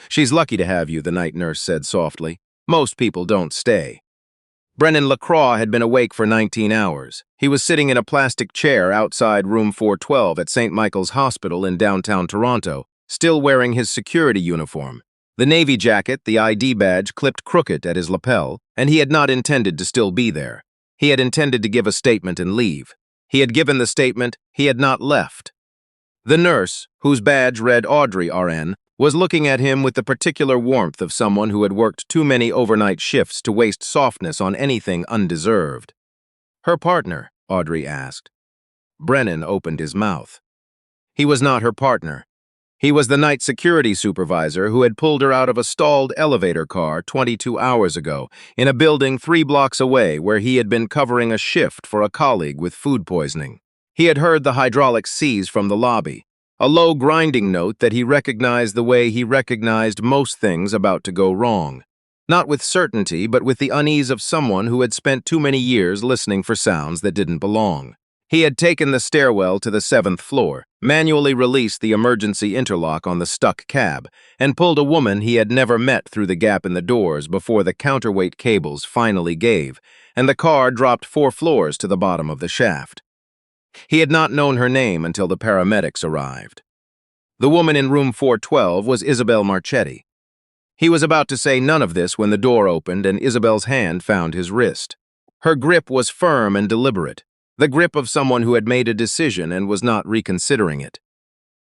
"She's lucky to have you," the night nurse said softly. "Most people don't stay." Brennan LaCroix had been awake for 19 hours. He was sitting in a plastic chair outside room 412 at St. Michael's Hospital in downtown Toronto, still wearing his security uniform. The navy jacket, the ID badge, clipped crooked at his lapel, and he had not intended to still be there. He had intended to give a statement and leave. He had given the statement, he had not left. The nurse, whose badge read Audrey RN, was looking at him with the particular warmth of someone who had worked too many overnight shifts to waste softness on anything undeserved. "Her partner?" Audrey asked. Brennan opened his mouth. He was not her partner. He was the night security supervisor who had pulled her out of a stalled elevator car 22 hours ago in a building 3 blocks away where he had been covering a shift for a colleague with food poisoning. He had heard the hydraulics seize from the lobby, a low grinding note that he recognized the way he recognized most things about to go wrong. Not with certainty, but with the unease of someone who had spent too many years listening for sounds that didn't belong. He had taken the stairwell to the 7th floor, manually released the emergency interlock on the stuck cab, and pulled a woman he had never met through the gap in the doors before the counterweight cables finally gave, and the car dropped 4 floors to the bottom of the shaft. He had not known her name until the paramedics arrived. The woman in room 412 was Isobel Marchetti. He was about to say none of this when the door opened and Isobel's hand found his wrist. Her grip was firm and deliberate, the grip of someone who had made a decision and was not reconsidering it.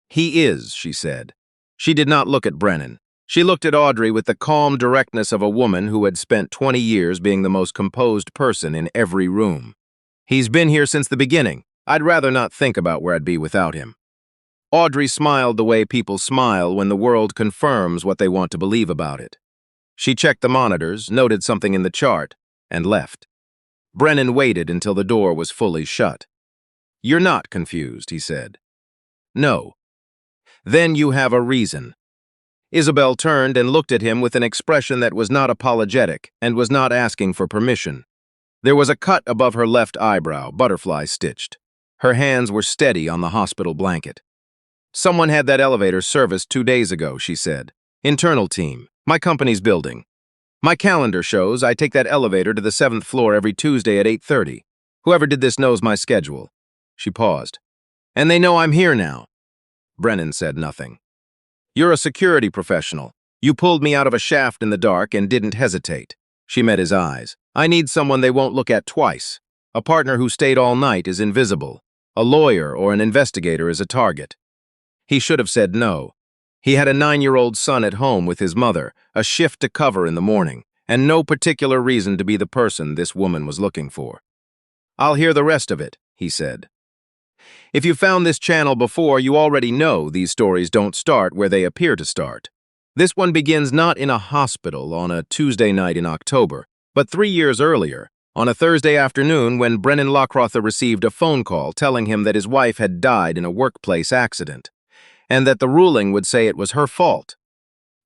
"He is," she said. She did not look at Brennan. She looked at Audrey with the calm directness of a woman who had spent 20 years being the most composed person in every room. "He's been here since the beginning. I'd rather not think about where I'd be without him." Audrey smiled the way people smile when the world confirms what they want to believe about it. She checked the monitors, noted something in the chart, and left. Brennan waited until the door was fully shut. "You're not confused," he said. "No." "Then you have a reason." Isobel turned and looked at him with an expression that was not apologetic and was not asking for permission. There was a cut above her left eyebrow, butterfly stitched. Her hands were steady on the hospital blanket. "Someone had that elevator serviced 2 days ago," she said. "Internal team. My company's building. My calendar shows I take that elevator to the 7th floor every Tuesday at 8:30. Whoever did this knows my schedule." She paused. "And they know I'm here now." Brennan said nothing. "You're a security professional. You pulled me out of a shaft in the dark and didn't hesitate." She met his eyes. "I need someone they won't look at twice. A partner who stayed all night is invisible. A lawyer or an investigator is a target." He should have said no. He had a 9-year-old son at home with his mother, a shift to cover in the morning, and no particular reason to be the person this woman was looking for. "I'll hear the rest of it," he said. If you found this channel before, you already know these stories don't start where they appear to start. This one begins not in a hospital on a Tuesday night in October, but 3 years earlier, on a Thursday afternoon when Brennan LaCroix received a phone call telling him that his wife had died in a workplace accident, and that the ruling would say it was her fault.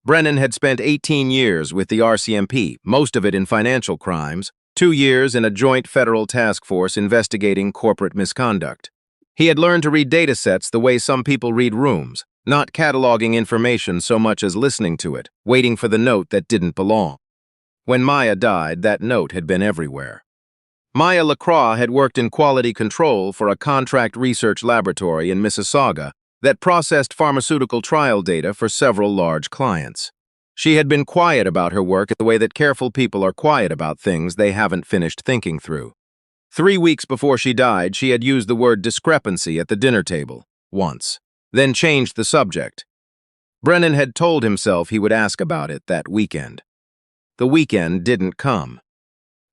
Brennan had spent 18 years with the RCMP, most of it in financial crimes, 2 years in a joint federal task force investigating corporate misconduct. He had learned to read data sets the way some people read rooms, not cataloging information so much as listening to it, waiting for the note that didn't belong. When Maya died, that note had been everywhere. Maya LaCroix had worked in quality control for a contract research laboratory in Mississauga that processed pharmaceutical trial data for several large clients. She had been quiet about her work the way that careful people are quiet about things they haven't finished thinking through. 3 weeks before she died, she had used the word discrepancy at the dinner table, once, then changed the subject. Brennan had told himself he would ask about it that weekend. The weekend didn't come.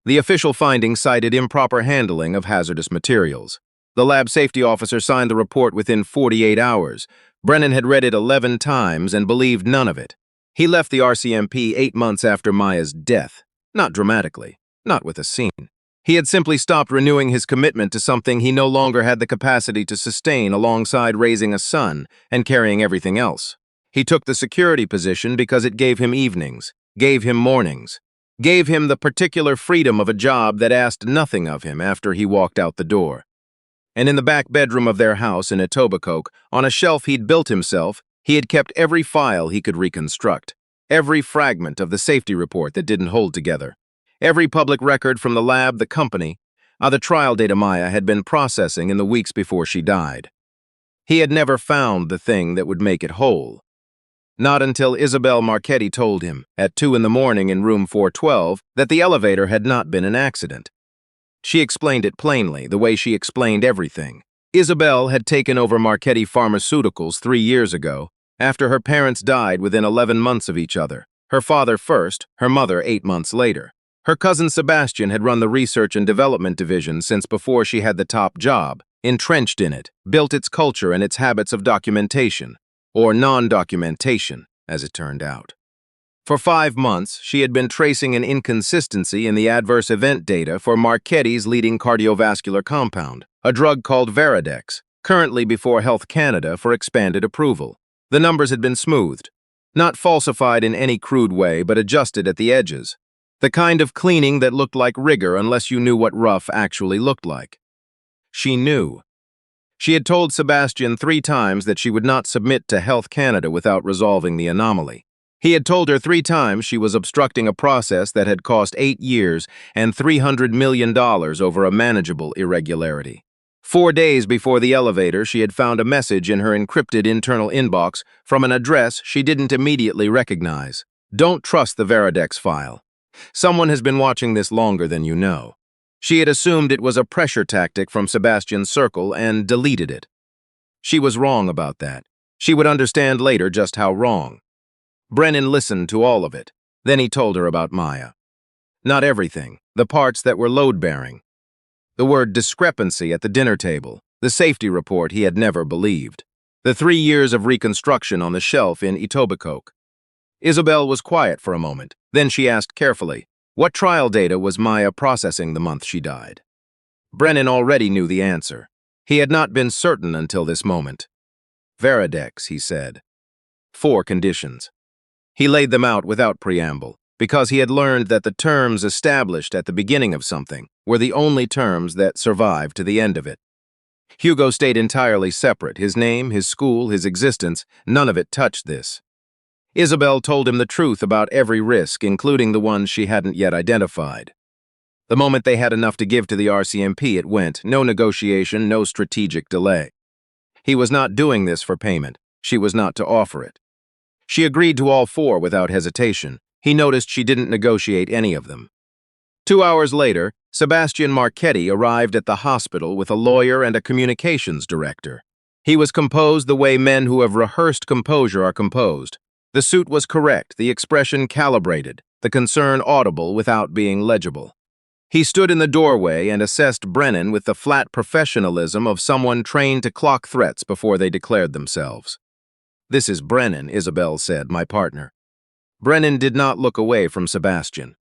The official findings cited improper handling of hazardous materials. The lab safety officer signed the report within 48 hours. Brennan had read it 11 times and believed none of it. He left the RCMP 8 months after Maya's death. Not dramatically, not with a scene. He had simply stopped renewing his commitment to something he no longer had the capacity to sustain alongside raising a son and carrying everything else. He took the security position because it gave him evenings, gave him mornings, gave him the particular freedom of a job that asked nothing of him after he walked out the door. And in the back bedroom of their house in Etobicoke, on a shelf he'd built himself, he had kept every file he could reconstruct. Every fragment of the safety report that didn't hold together. Every public record from the lab, the company, the trial data Maya had been processing in the weeks before she died. He had never found the thing that would make it whole. Not until Isobel Marchetti told him, at 2 in the morning in room 412, that the elevator had not been an accident. She explained it plainly, the way she explained everything. Isobel had taken over Marchetti Pharmaceuticals 3 years ago, after her parents died within 11 months of each other. Her father first, her mother 8 months later. Her cousin Sebastian had run the research and development division since before she had the top job, entrenched in it, built its culture and its habits of documentation, or non-documentation, as it turned out. For 5 months, she had been tracing an inconsistency in the adverse event data for Marchetti's leading cardiovascular compound, a drug called Veradex, currently before Health Canada for expanded approval. The numbers had been smoothed, not falsified in any crude way, but adjusted at the edges. The kind of cleaning that looked like rigor unless you knew what rough actually looked like. She knew. She had told Sebastian 3 times that she would not submit to Health Canada without resolving the anomaly. He had told her 3 times she was obstructing a process that had cost 8 years and $300 million over a manageable irregularity. 4 days before the elevator, she had found a message in her encrypted internal inbox from an address she didn't immediately recognize. Don't trust the Veradex file. Someone has been watching this longer than you know. She had assumed it was a pressure tactic from Sebastian's circle and deleted it. She was wrong about that. She would understand later just how wrong. Brennan listened to all of it. Then he told her about Maya. Not everything, the parts that were load-bearing. The word discrepancy at the dinner table, the safety report he had never believed. The 3 years of reconstruction on the shelf in Isobel. Isobel was quiet for a moment. Then she asked carefully, what trial data was Maya processing the month she died? Brennan already knew the answer. He had not been certain until this moment. Veradex, he said. 4 conditions. He laid them out without preamble, because he had learned that the terms established at the beginning of something were the only terms that survived to the end of it. Hugo stayed entirely separate. His name, his school, his existence, none of it touched this. Isobel told him the truth about every risk, including the ones she hadn't yet identified. The moment they had enough to give to the RCMP, it went. No negotiation, no strategic delay. He was not doing this for payment. She was not to offer it. She agreed to all 4 without hesitation. He noticed she didn't negotiate any of them. 2 hours later, Sebastian Marchetti arrived at the hospital with a lawyer and a communications director. He was composed the way men who have rehearsed composure are composed. The suit was correct, the expression calibrated, the concern audible without being legible. He stood in the doorway and assessed Brennan with the flat professionalism of someone trained to clock threats before they declared themselves. This is Brennan, Isobel said, my partner. Brennan did not look away from Sebastian.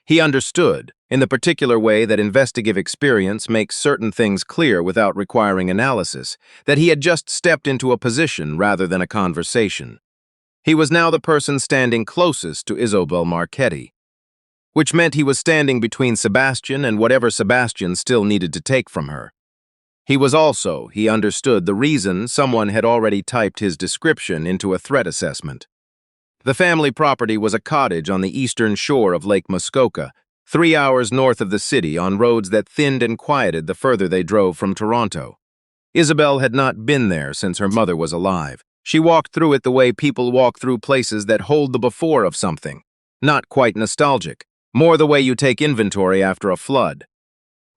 He understood, in the particular way that investigative experience makes certain things clear without requiring analysis, that he had just stepped into a position rather than a conversation. He was now the person standing closest to Isobel Marchetti, which meant he was standing between Sebastian and whatever Sebastian still needed to take from her. He was also, he understood, the reason someone had already typed his description into a threat assessment. The family property was a cottage on the eastern shore of Lake Muskoka, 3 hours north of the city on roads that thinned and quieted the further they drove from Toronto. Isobel had not been there since her mother was alive. She walked through it the way people walk through places that hold the before of something. Not quite nostalgic, more the way you take inventory after a flood.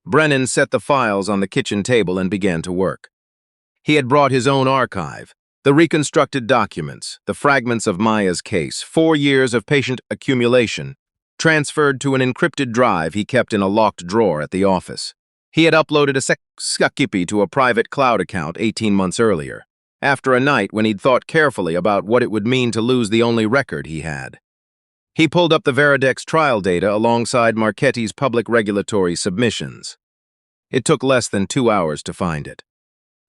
Brennan set the files on the kitchen table and began to work. He had brought his own archive, the reconstructed documents, the fragments of Maya's case, 4 years of patient accumulation, transferred to an encrypted drive he kept in a locked drawer at the office. He had uploaded a skippy to a private cloud account 18 months earlier, after a night when he'd thought carefully about what it would mean to lose the only record he had. He pulled up the Veradex trial data alongside Marchetti's public regulatory submissions. It took less than 2 hours to find it.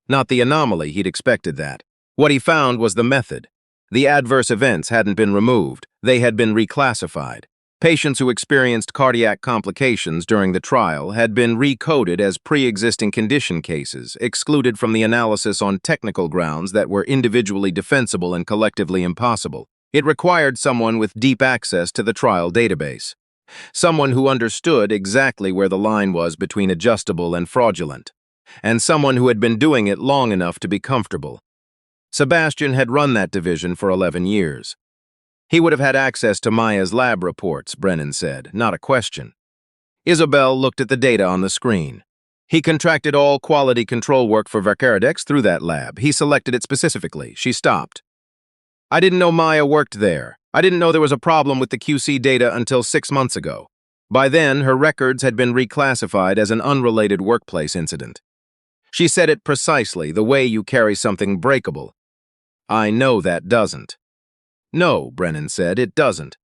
Not the anomaly, he'd expected that. What he found was the method. The adverse events hadn't been removed, they had been reclassified. Patients who experienced cardiac complications during the trial had been recoded as pre-existing condition cases, excluded from the analysis on technical grounds that were individually defensible and collectively impossible. It required someone with deep access to the trial database, someone who understood exactly where the line was between adjustable and fraudulent, and someone who had been doing it long enough to be comfortable. Sebastian had run that division for 11 years. He would have had access to Maya's lab reports, Brennan said, not a question. Isobel looked at the data on the screen. He contracted all quality control work for Verkaradex through that lab. He selected it specifically. She stopped. I didn't know Maya worked there. I didn't know there was a problem with the QC data until 6 months ago. By then, her records had been reclassified as an unrelated workplace incident. She said it precisely, the way you carry something breakable. I know that doesn't. No, Brennan said, it doesn't.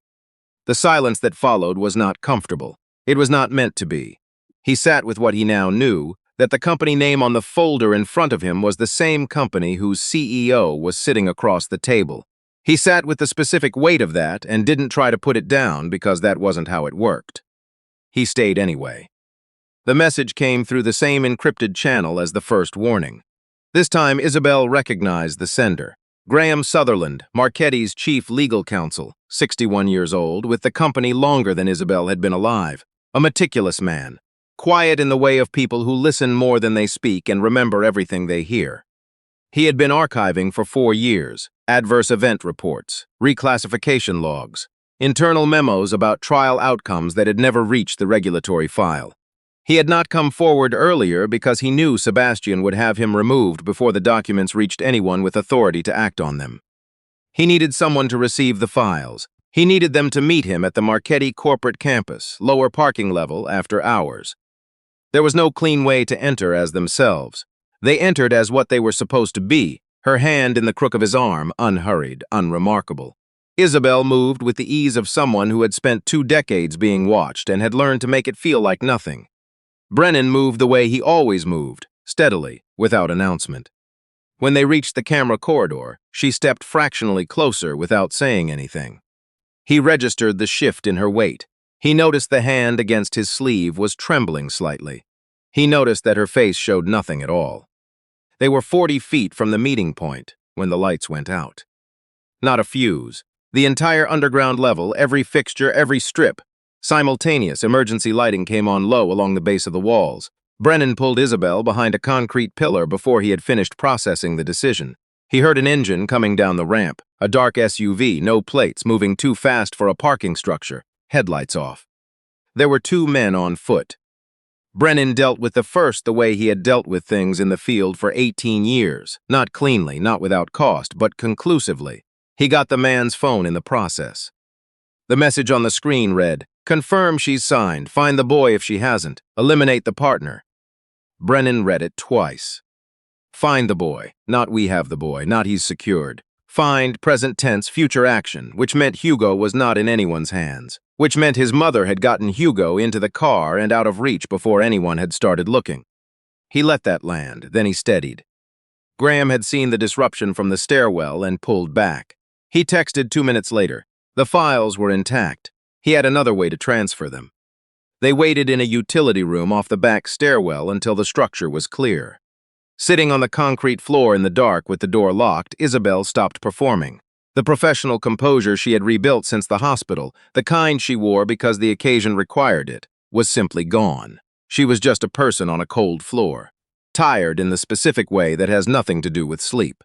The silence that followed was not comfortable. It was not meant to be. He sat with what he now knew, that the company name on the folder in front of him was the same company whose CEO was sitting across the table. He sat with the specific weight of that and didn't try to put it down because that wasn't how it worked. He stayed anyway. The message came through the same encrypted channel as the first warning. This time, Isobel recognized the sender. Graham Sutherland, Marchetti's chief legal counsel, 61 years old, with the company longer than Isobel had been alive. A meticulous man, quiet in the way of people who listen more than they speak and remember everything they hear. He had been archiving for 4 years, adverse event reports, reclassification logs, internal memos about trial outcomes that had never reached the regulatory file. He had not come forward earlier because he knew Sebastian would have him removed before the documents reached anyone with authority to act on them. He needed someone to receive the files. He needed them to meet him at the Marchetti corporate campus, lower parking level, after hours. There was no clean way to enter as themselves. They entered as what they were supposed to be, her hand in the crook of his arm, unhurried, unremarkable. Isobel moved with the ease of someone who had spent 2 decades being watched and had learned to make it feel like nothing. Brennan moved the way he always moved, steadily, without announcement. When they reached the camera corridor, she stepped fractionally closer without saying anything. He registered the shift in her weight. He noticed the hand against his sleeve was trembling slightly. He noticed that her face showed nothing at all. They were 40 feet from the meeting point when the lights went out. Not a fuse. The entire underground level, every fixture, every strip. Simultaneous emergency lighting came on low along the base of the walls. Brennan pulled Isobel behind a concrete pillar before he had finished processing the decision. He heard an engine coming down the ramp, a dark SUV, no plates, moving too fast for a parking structure, headlights off. There were 2 men on foot. Brennan dealt with the first the way he had dealt with things in the field for 18 years, not cleanly, not without cost, but conclusively. He got the man's phone in the process. The message on the screen read, "Confirm she's signed, find the boy if she hasn't, eliminate the partner." Brennan read it twice. Find the boy, not we have the boy, not he's secured. Find, present tense, future action, which meant Hugo was not in anyone's hands, which meant his mother had gotten Hugo into the car and out of reach before anyone had started looking. He let that land, then he steadied. Graham had seen the disruption from the stairwell and pulled back. He texted 2 minutes later. The files were intact. He had another way to transfer them. They waited in a utility room off the back stairwell until the structure was clear. Sitting on the concrete floor in the dark with the door locked, Isobel stopped performing. The professional composure she had rebuilt since the hospital, the kind she wore because the occasion required it, was simply gone. She was just a person on a cold floor, tired in the specific way that has nothing to do with sleep.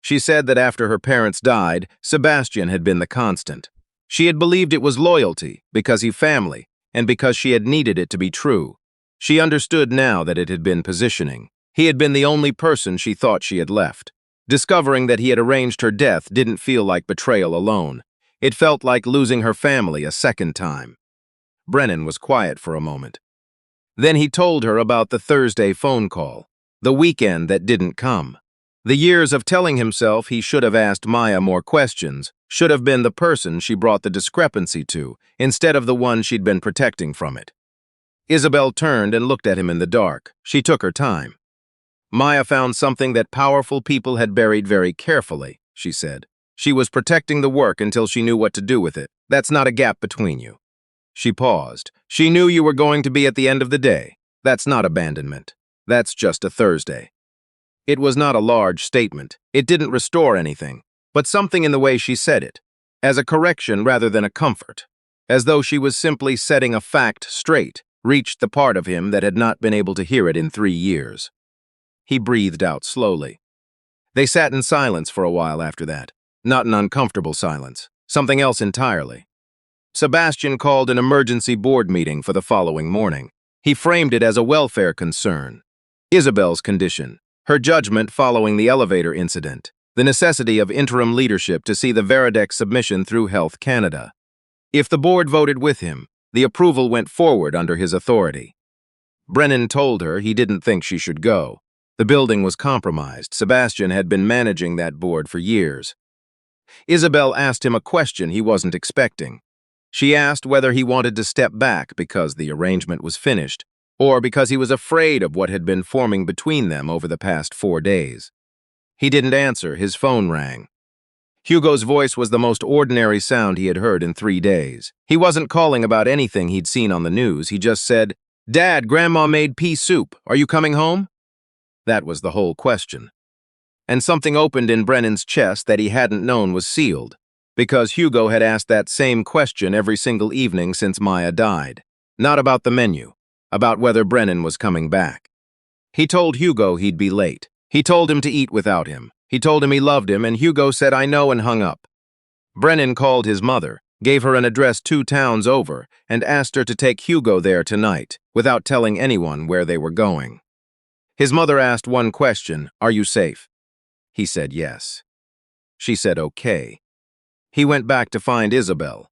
She said that after her parents died, Sebastian had been the constant. She had believed it was loyalty, because he family, and because she had needed it to be true. She understood now that it had been positioning. He had been the only person she thought she had left. Discovering that he had arranged her death didn't feel like betrayal alone. It felt like losing her family a second time. Brennan was quiet for a moment. Then he told her about the Thursday phone call, the weekend that didn't come. The years of telling himself he should have asked Maya more questions, should have been the person she brought the discrepancy to, instead of the one she'd been protecting from it. Isobel turned and looked at him in the dark. She took her time. Maya found something that powerful people had buried very carefully, she said. She was protecting the work until she knew what to do with it. That's not a gap between you. She paused. She knew you were going to be at the end of the day. That's not abandonment. That's just a Thursday. It was not a large statement. It didn't restore anything, but something in the way she said it, as a correction rather than a comfort, as though she was simply setting a fact straight, reached the part of him that had not been able to hear it in 3 years. He breathed out slowly. They sat in silence for a while after that, not an uncomfortable silence, something else entirely. Sebastian called an emergency board meeting for the following morning. He framed it as a welfare concern. Isobel's condition, her judgment following the elevator incident, the necessity of interim leadership to see the Veridex submission through Health Canada. If the board voted with him, the approval went forward under his authority. Brennan told her he didn't think she should go. The building was compromised. Sebastian had been managing that board for years. Isobel asked him a question he wasn't expecting. She asked whether he wanted to step back because the arrangement was finished, or because he was afraid of what had been forming between them over the past 4 days. He didn't answer. His phone rang. Hugo's voice was the most ordinary sound he had heard in 3 days. He wasn't calling about anything he'd seen on the news. He just said, "Dad, Grandma made pea soup. Are you coming home?" That was the whole question. And something opened in Brennan's chest that he hadn't known was sealed, because Hugo had asked that same question every single evening since Maya died. Not about the menu, about whether Brennan was coming back. He told Hugo he'd be late. He told him to eat without him. He told him he loved him, and Hugo said, "I know," and hung up. Brennan called his mother, gave her an address 2 towns over, and asked her to take Hugo there tonight, without telling anyone where they were going. His mother asked one question, "Are you safe?" He said yes. She said okay. He went back to find Isobel.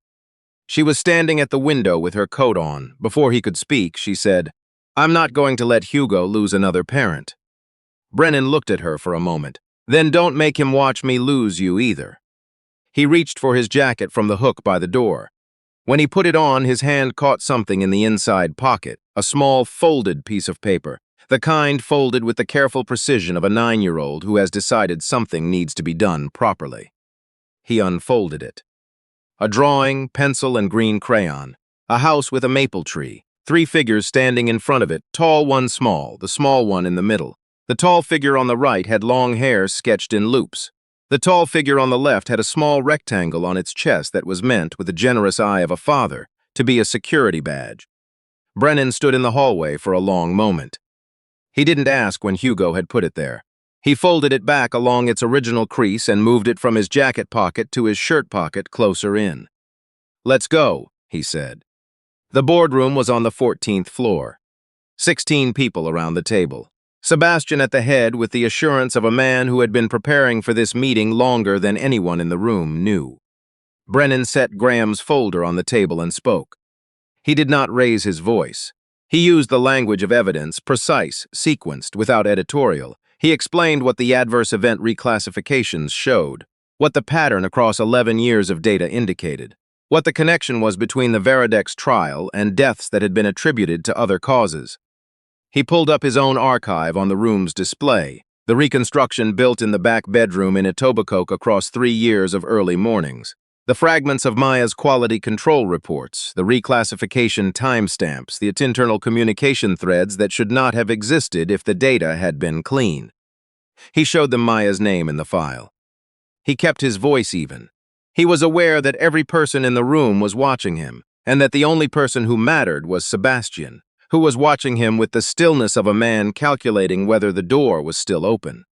She was standing at the window with her coat on. Before he could speak, she said, "I'm not going to let Hugo lose another parent." Brennan looked at her for a moment. "Then don't make him watch me lose you either." He reached for his jacket from the hook by the door. When he put it on, his hand caught something in the inside pocket, a small folded piece of paper, the kind folded with the careful precision of a 9-year-old who has decided something needs to be done properly. He unfolded it. A drawing, pencil, and green crayon. A house with a maple tree. 3 figures standing in front of it, tall, one small, the small one in the middle. The tall figure on the right had long hair sketched in loops. The tall figure on the left had a small rectangle on its chest that was meant, with the generous eye of a father, to be a security badge. Brennan stood in the hallway for a long moment. He didn't ask when Hugo had put it there. He folded it back along its original crease and moved it from his jacket pocket to his shirt pocket closer in. "Let's go," he said. The boardroom was on the 14th floor. 16 people around the table. Sebastian at the head, with the assurance of a man who had been preparing for this meeting longer than anyone in the room knew. Brennan set Graham's folder on the table and spoke. He did not raise his voice. He used the language of evidence, precise, sequenced, without editorial. He explained what the adverse event reclassifications showed, what the pattern across 11 years of data indicated, what the connection was between the Veridex trial and deaths that had been attributed to other causes. He pulled up his own archive on the room's display, the reconstruction built in the back bedroom in Etobicoke across 3 years of early mornings, the fragments of Maya's quality control reports, the reclassification timestamps, the internal communication threads that should not have existed if the data had been clean. He showed them Maya's name in the file. He kept his voice even. He was aware that every person in the room was watching him, and that the only person who mattered was Sebastian, who was watching him with the stillness of a man calculating whether the door was still open.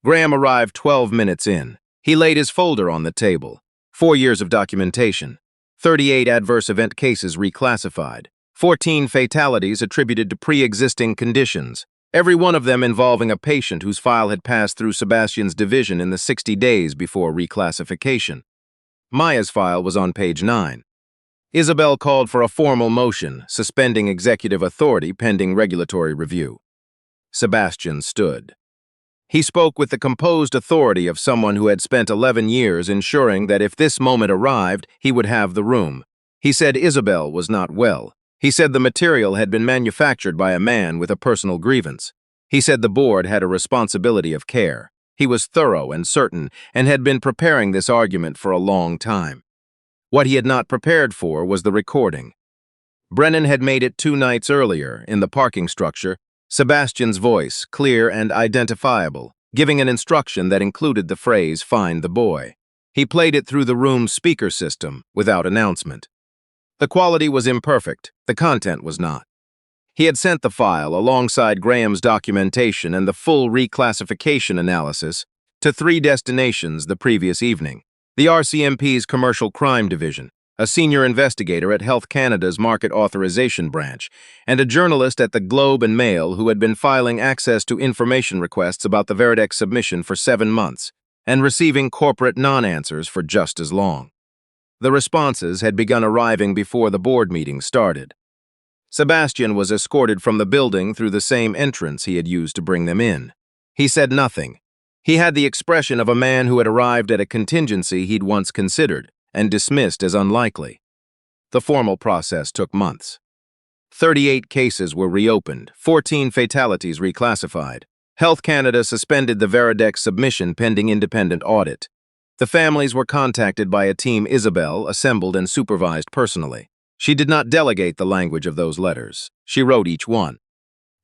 Graham arrived 12 minutes in. He laid his folder on the table. 4 years of documentation. 38 adverse event cases reclassified. 14 fatalities attributed to pre-existing conditions, every one of them involving a patient whose file had passed through Sebastian's division in the 60 days before reclassification. Maya's file was on page 9. Isobel called for a formal motion, suspending executive authority pending regulatory review. Sebastian stood. He spoke with the composed authority of someone who had spent 11 years ensuring that if this moment arrived, he would have the room. He said Isobel was not well. He said the material had been manufactured by a man with a personal grievance. He said the board had a responsibility of care. He was thorough and certain, and had been preparing this argument for a long time. What he had not prepared for was the recording. Brennan had made it 2 nights earlier, in the parking structure, Sebastian's voice, clear and identifiable, giving an instruction that included the phrase, "Find the boy." He played it through the room's speaker system without announcement. The quality was imperfect, the content was not. He had sent the file, alongside Graham's documentation and the full reclassification analysis, to 3 destinations the previous evening: the RCMP's Commercial Crime Division, a senior investigator at Health Canada's Market Authorization Branch, and a journalist at the Globe and Mail who had been filing access to information requests about the Veridex submission for 7 months and receiving corporate non-answers for just as long. The responses had begun arriving before the board meeting started. Sebastian was escorted from the building through the same entrance he had used to bring them in. He said nothing. He had the expression of a man who had arrived at a contingency he'd once considered and dismissed as unlikely. The formal process took months. 38 cases were reopened, 14 fatalities reclassified. Health Canada suspended the Veridex submission pending independent audit. The families were contacted by a team Isobel assembled and supervised personally. She did not delegate the language of those letters. She wrote each one.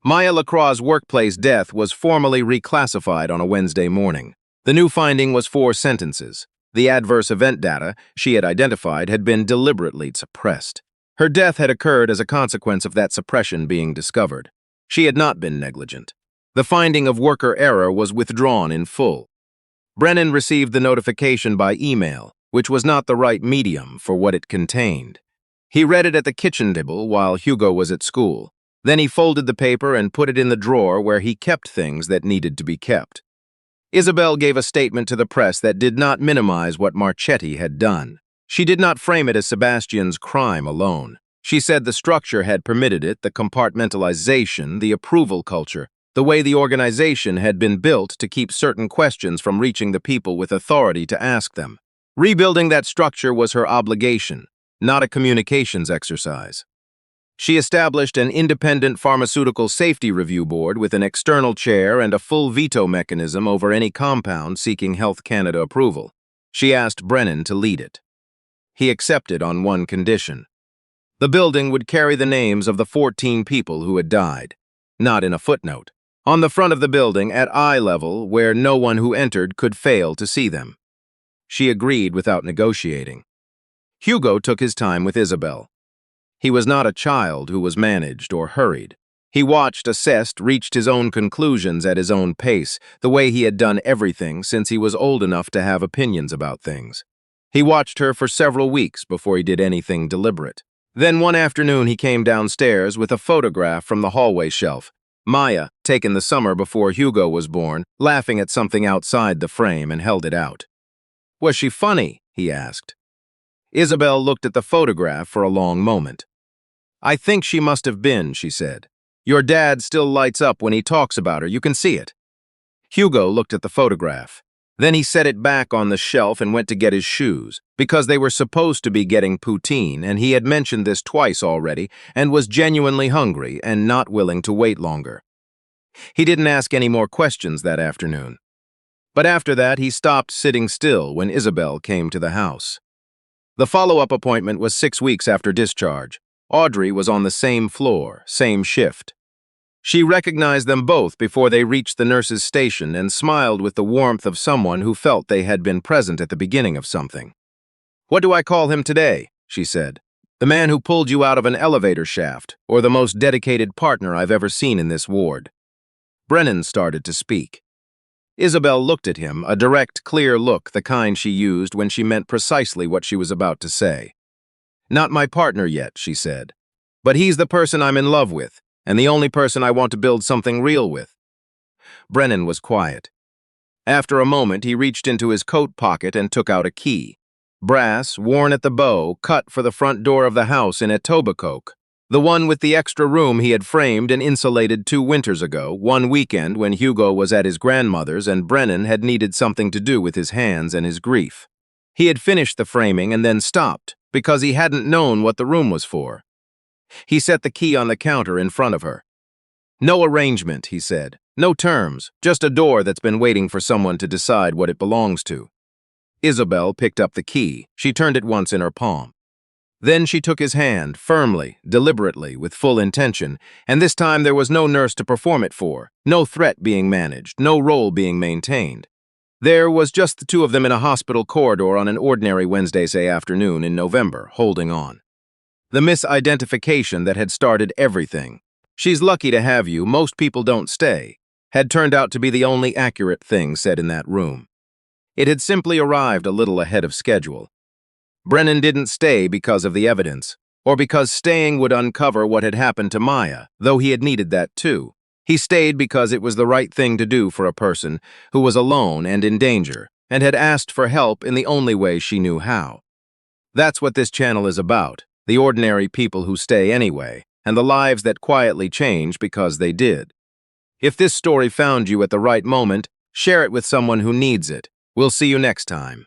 Maya Lacroix's workplace death was formally reclassified on a Wednesday morning. The new finding was 4 sentences. The adverse event data she had identified had been deliberately suppressed. Her death had occurred as a consequence of that suppression being discovered. She had not been negligent. The finding of worker error was withdrawn in full. Brennan received the notification by email, which was not the right medium for what it contained. He read it at the kitchen table while Hugo was at school. Then he folded the paper and put it in the drawer where he kept things that needed to be kept. Isobel gave a statement to the press that did not minimize what Marchetti had done. She did not frame it as Sebastian's crime alone. She said the structure had permitted it, the compartmentalization, the approval culture, the way the organization had been built to keep certain questions from reaching the people with authority to ask them. Rebuilding that structure was her obligation, not a communications exercise. She established an independent pharmaceutical safety review board with an external chair and a full veto mechanism over any compound seeking Health Canada approval. She asked Brennan to lead it. He accepted on one condition. The building would carry the names of the 14 people who had died, not in a footnote. On the front of the building, at eye level, where no one who entered could fail to see them. She agreed without negotiating. Hugo took his time with Isobel. He was not a child who was managed or hurried. He watched, assessed, reached his own conclusions at his own pace, the way he had done everything since he was old enough to have opinions about things. He watched her for several weeks before he did anything deliberate. Then one afternoon he came downstairs with a photograph from the hallway shelf. Maya, taken the summer before Hugo was born, laughing at something outside the frame, and held it out. "Was she funny?" he asked. Isobel looked at the photograph for a long moment. "I think she must have been," she said. "Your dad still lights up when he talks about her, you can see it." Hugo looked at the photograph. Then he set it back on the shelf and went to get his shoes, because they were supposed to be getting poutine, and he had mentioned this twice already, and was genuinely hungry and not willing to wait longer. He didn't ask any more questions that afternoon. But after that, he stopped sitting still when Isobel came to the house. The follow-up appointment was 6 weeks after discharge. Audrey was on the same floor, same shift. She recognized them both before they reached the nurse's station and smiled with the warmth of someone who felt they had been present at the beginning of something. "What do I call him today?" she said. "The man who pulled you out of an elevator shaft, or the most dedicated partner I've ever seen in this ward?" Brennan started to speak. Isobel looked at him, a direct, clear look, the kind she used when she meant precisely what she was about to say. "Not my partner yet," she said. "But he's the person I'm in love with, and the only person I want to build something real with." Brennan was quiet. After a moment, he reached into his coat pocket and took out a key. Brass, worn at the bow, cut for the front door of the house in Etobicoke. The one with the extra room he had framed and insulated 2 winters ago, one weekend when Hugo was at his grandmother's and Brennan had needed something to do with his hands and his grief. He had finished the framing and then stopped, because he hadn't known what the room was for. He set the key on the counter in front of her. "No arrangement," he said. "No terms, just a door that's been waiting for someone to decide what it belongs to." Isobel picked up the key. She turned it once in her palm. Then she took his hand, firmly, deliberately, with full intention, and this time there was no nurse to perform it for, no threat being managed, no role being maintained. There was just the two of them in a hospital corridor on an ordinary Wednesday afternoon in November, holding on. The misidentification that had started everything, "She's lucky to have you, most people don't stay," had turned out to be the only accurate thing said in that room. It had simply arrived a little ahead of schedule. Brennan didn't stay because of the evidence, or because staying would uncover what had happened to Maya, though he had needed that too. He stayed because it was the right thing to do for a person who was alone and in danger, and had asked for help in the only way she knew how. That's what this channel is about, the ordinary people who stay anyway, and the lives that quietly change because they did. If this story found you at the right moment, share it with someone who needs it. We'll see you next time.